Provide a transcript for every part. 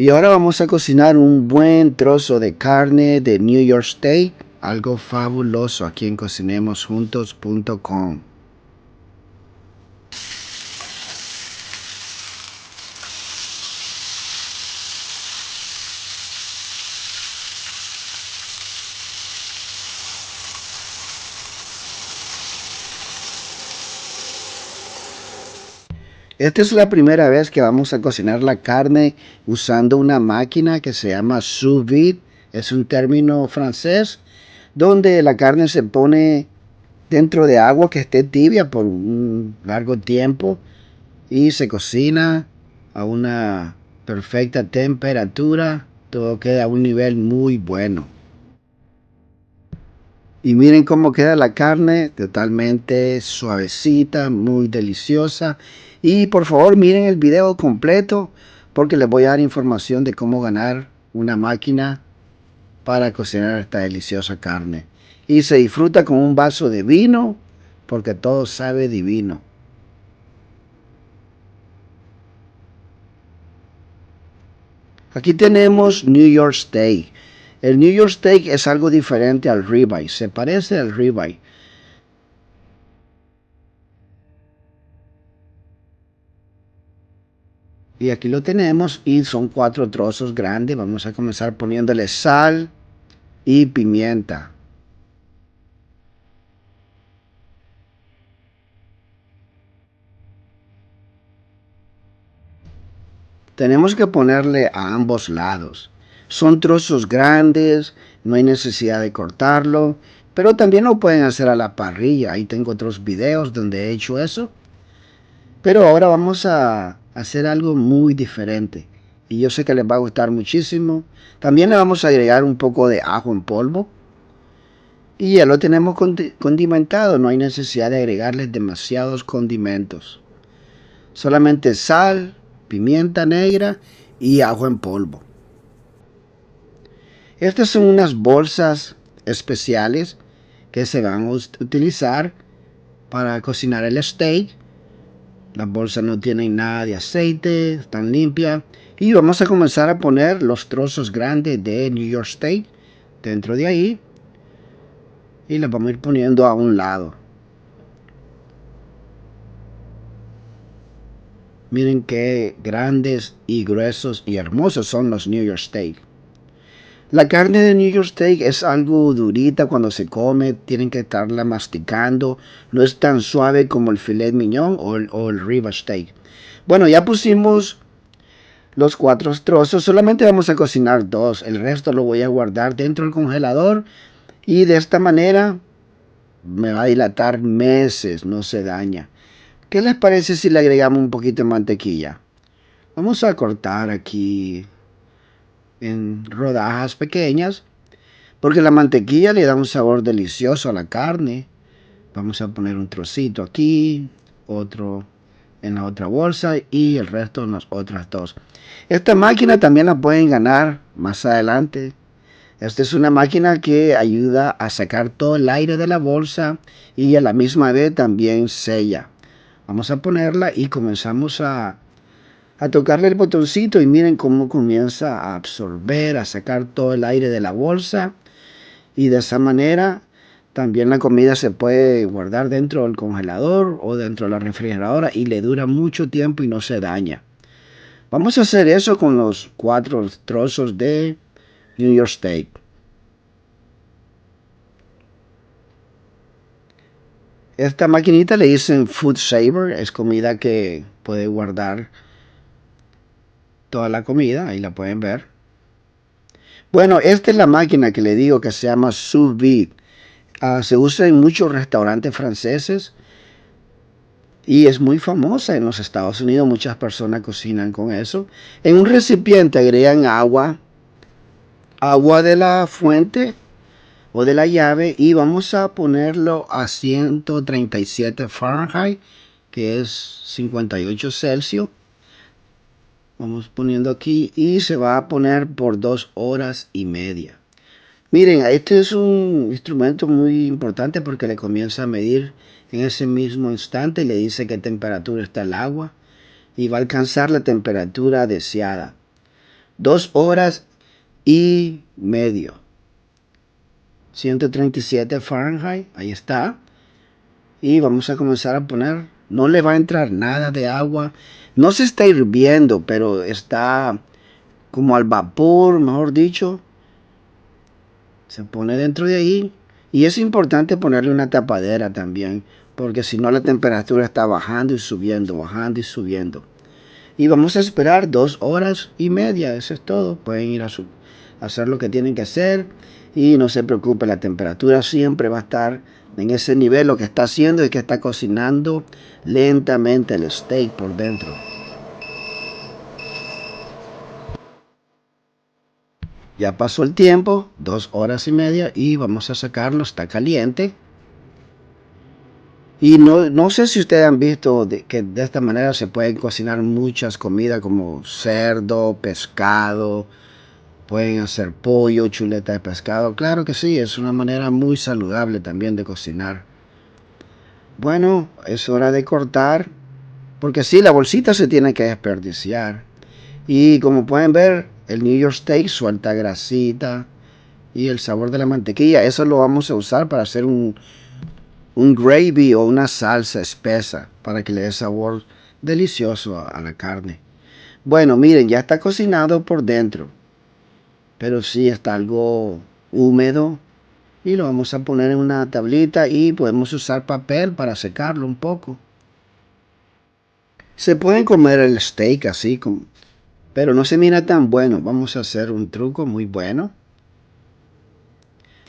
Y ahora vamos a cocinar un buen trozo de carne de New York Steak, algo fabuloso aquí en cocinemosjuntos.com. Esta es la primera vez que vamos a cocinar la carne usando una máquina que se llama sous vide. Es un término francés donde la carne se pone dentro de agua que esté tibia por un largo tiempo y se cocina a una perfecta temperatura. Todo queda a un nivel muy bueno. Y miren cómo queda la carne, totalmente suavecita, muy deliciosa. Y por favor miren el video completo porque les voy a dar información de cómo ganar una máquina para cocinar esta deliciosa carne. Y se disfruta con un vaso de vino porque todo sabe divino. Aquí tenemos New York Steak. El New York Steak es algo diferente al ribeye, se parece al ribeye. Y aquí lo tenemos y son 4 trozos grandes. Vamos a comenzar poniéndole sal y pimienta. Tenemos que ponerle a ambos lados. Son trozos grandes, no hay necesidad de cortarlo, pero también lo pueden hacer a la parrilla. Ahí tengo otros videos donde he hecho eso. Pero ahora vamos a hacer algo muy diferente. Y yo sé que les va a gustar muchísimo. También le vamos a agregar un poco de ajo en polvo. Y ya lo tenemos condimentado. No hay necesidad de agregarles demasiados condimentos. Solamente sal, pimienta negra y ajo en polvo. Estas son unas bolsas especiales que se van a utilizar para cocinar el steak. Las bolsas no tienen nada de aceite, están limpias. Y vamos a comenzar a poner los trozos grandes de New York Steak dentro de ahí. Y las vamos a ir poniendo a un lado. Miren qué grandes y gruesos y hermosos son los New York Steak. La carne de New York Steak es algo durita cuando se come, tienen que estarla masticando, no es tan suave como el filet mignon o el ribeye steak. Bueno, ya pusimos los 4 trozos, solamente vamos a cocinar 2, el resto lo voy a guardar dentro del congelador y de esta manera me va a dilatar meses, no se daña. ¿Qué les parece si le agregamos un poquito de mantequilla? Vamos a cortar aquí en rodajas pequeñas porque la mantequilla le da un sabor delicioso a la carne. Vamos a poner un trocito aquí, otro en la otra bolsa y el resto en las otras 2. Esta máquina también la pueden ganar más adelante. Esta es una máquina que ayuda a sacar todo el aire de la bolsa y a la misma vez también sella. Vamos a ponerla y comenzamos a tocarle el botoncito y miren cómo comienza a absorber, a sacar todo el aire de la bolsa. Y de esa manera también la comida se puede guardar dentro del congelador o dentro de la refrigeradora y le dura mucho tiempo y no se daña. Vamos a hacer eso con los 4 trozos de New York Steak. Esta maquinita le dicen Food Saver, es comida que puede guardar toda la comida, ahí la pueden ver. Bueno, esta es la máquina que le digo que se llama sous vide. Se usa en muchos restaurantes franceses y es muy famosa en los Estados Unidos. Muchas personas cocinan con eso. En un recipiente agregan agua de la fuente o de la llave y vamos a ponerlo a 137 Fahrenheit, que es 58 Celsius. Vamos poniendo aquí y se va a poner por 2 horas y media. Miren, este es un instrumento muy importante porque le comienza a medir en ese mismo instante y le dice qué temperatura está el agua y va a alcanzar la temperatura deseada. 2 horas y medio. 137 Fahrenheit, ahí está. Y vamos a comenzar a poner, no le va a entrar nada de agua. No se está hirviendo, pero está como al vapor, mejor dicho. Se pone dentro de ahí. Y es importante ponerle una tapadera también, porque si no la temperatura está bajando y subiendo, bajando y subiendo. Y vamos a esperar 2 horas y media, eso es todo. Pueden ir a hacer lo que tienen que hacer y no se preocupe, la temperatura siempre va a estar en ese nivel. Lo que está haciendo es que está cocinando lentamente el steak por dentro. Ya pasó el tiempo, 2 horas y media, y vamos a sacarlo, está caliente. Y no sé si ustedes han visto que de esta manera se pueden cocinar muchas comidas como cerdo, pescado, pueden hacer pollo, chuleta de pescado. Claro que sí, es una manera muy saludable también de cocinar. Bueno, es hora de cortar, porque sí, la bolsita se tiene que desperdiciar. Y como pueden ver, el New York Steak suelta grasita y el sabor de la mantequilla. Eso lo vamos a usar para hacer un gravy o una salsa espesa para que le dé sabor delicioso a la carne. Bueno, miren, ya está cocinado por dentro, pero sí está algo húmedo y lo vamos a poner en una tablita y podemos usar papel para secarlo un poco. Se pueden comer el steak así, pero no se mira tan bueno. Vamos a hacer un truco muy bueno.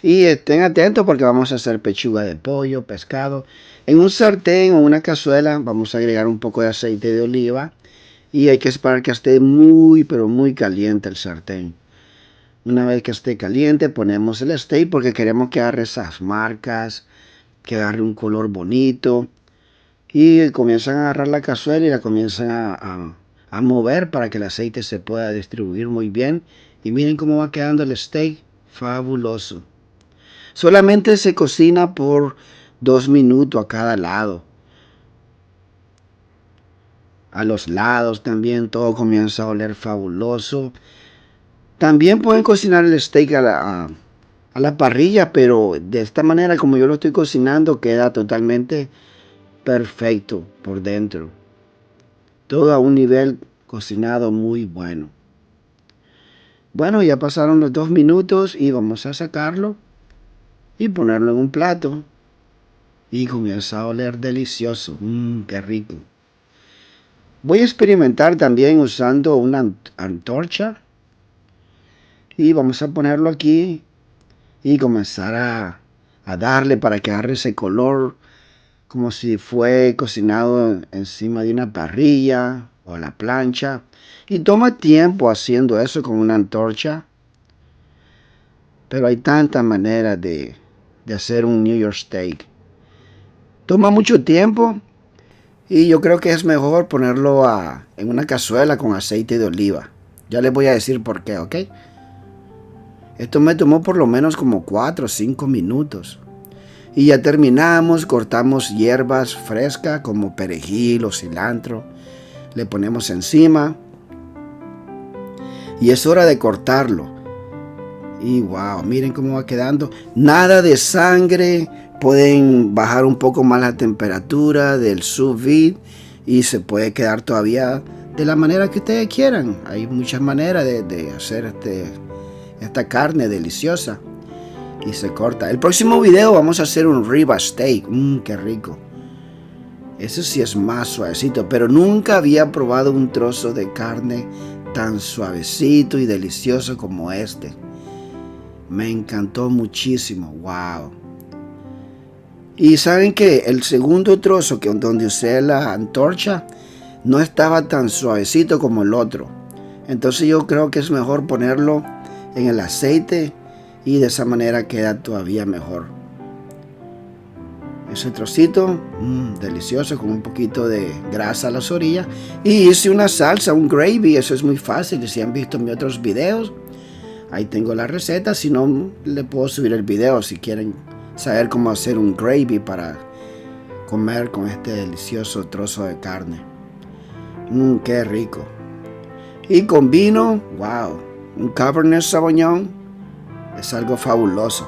Y estén atentos porque vamos a hacer pechuga de pollo, pescado. En un sartén o una cazuela vamos a agregar un poco de aceite de oliva. Y hay que esperar que esté muy, pero muy caliente el sartén. Una vez que esté caliente ponemos el steak porque queremos que agarre esas marcas, que agarre un color bonito. Y comienzan a agarrar la cazuela y la comienzan a mover para que el aceite se pueda distribuir muy bien. Y miren cómo va quedando el steak. Fabuloso. Solamente se cocina por 2 minutos a cada lado. A los lados también todo comienza a oler fabuloso. También pueden cocinar el steak a la parrilla, pero de esta manera como yo lo estoy cocinando queda totalmente perfecto por dentro. Todo a un nivel cocinado muy bueno. Bueno, ya pasaron los 2 minutos y vamos a sacarlo y ponerlo en un plato. Y comienza a oler delicioso. Qué rico. Voy a experimentar también usando una antorcha. Y vamos a ponerlo aquí y comenzar a darle para que agarre ese color como si fue cocinado encima de una parrilla o la plancha. Y toma tiempo haciendo eso con una antorcha. Pero hay tantas maneras de hacer un New York Steak. Toma mucho tiempo y yo creo que es mejor ponerlo en una cazuela con aceite de oliva. Ya les voy a decir por qué, ¿ok? Esto me tomó por lo menos como 4 o 5 minutos. Y ya terminamos, cortamos hierbas frescas como perejil o cilantro. Le ponemos encima. Y es hora de cortarlo. Y wow, miren cómo va quedando. Nada de sangre. Pueden bajar un poco más la temperatura del sous vide. Y se puede quedar todavía de la manera que ustedes quieran. Hay muchas maneras de hacer esta carne deliciosa. Y se corta. El próximo video vamos a hacer un rib steak. Qué rico. Ese sí es más suavecito. Pero nunca había probado un trozo de carne tan suavecito y delicioso como este. Me encantó muchísimo. Wow. Y saben que el segundo trozo donde usé la antorcha no estaba tan suavecito como el otro. Entonces yo creo que es mejor ponerlo en el aceite y de esa manera queda todavía mejor. Ese trocito, delicioso, con un poquito de grasa a las orillas. Y hice una salsa, un gravy, eso es muy fácil. Si han visto mis otros videos, ahí tengo la receta. Si no, le puedo subir el video si quieren saber cómo hacer un gravy para comer con este delicioso trozo de carne. Qué rico. Y con vino, wow. un Cabernet Sauvignon. Es algo fabuloso.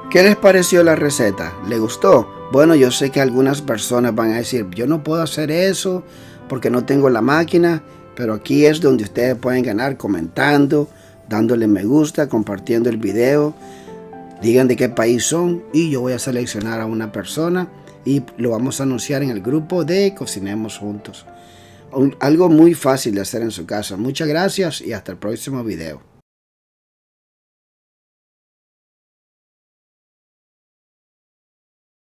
¿Qué les pareció la receta? ¿Les gustó? Bueno, yo sé que algunas personas van a decir, yo no puedo hacer eso porque no tengo la máquina, pero aquí es donde ustedes pueden ganar comentando, dándole me gusta, compartiendo el video. Digan de qué país son y yo voy a seleccionar a una persona y lo vamos a anunciar en el grupo de Cocinemos Juntos. Algo muy fácil de hacer en su casa. Muchas gracias y hasta el próximo video.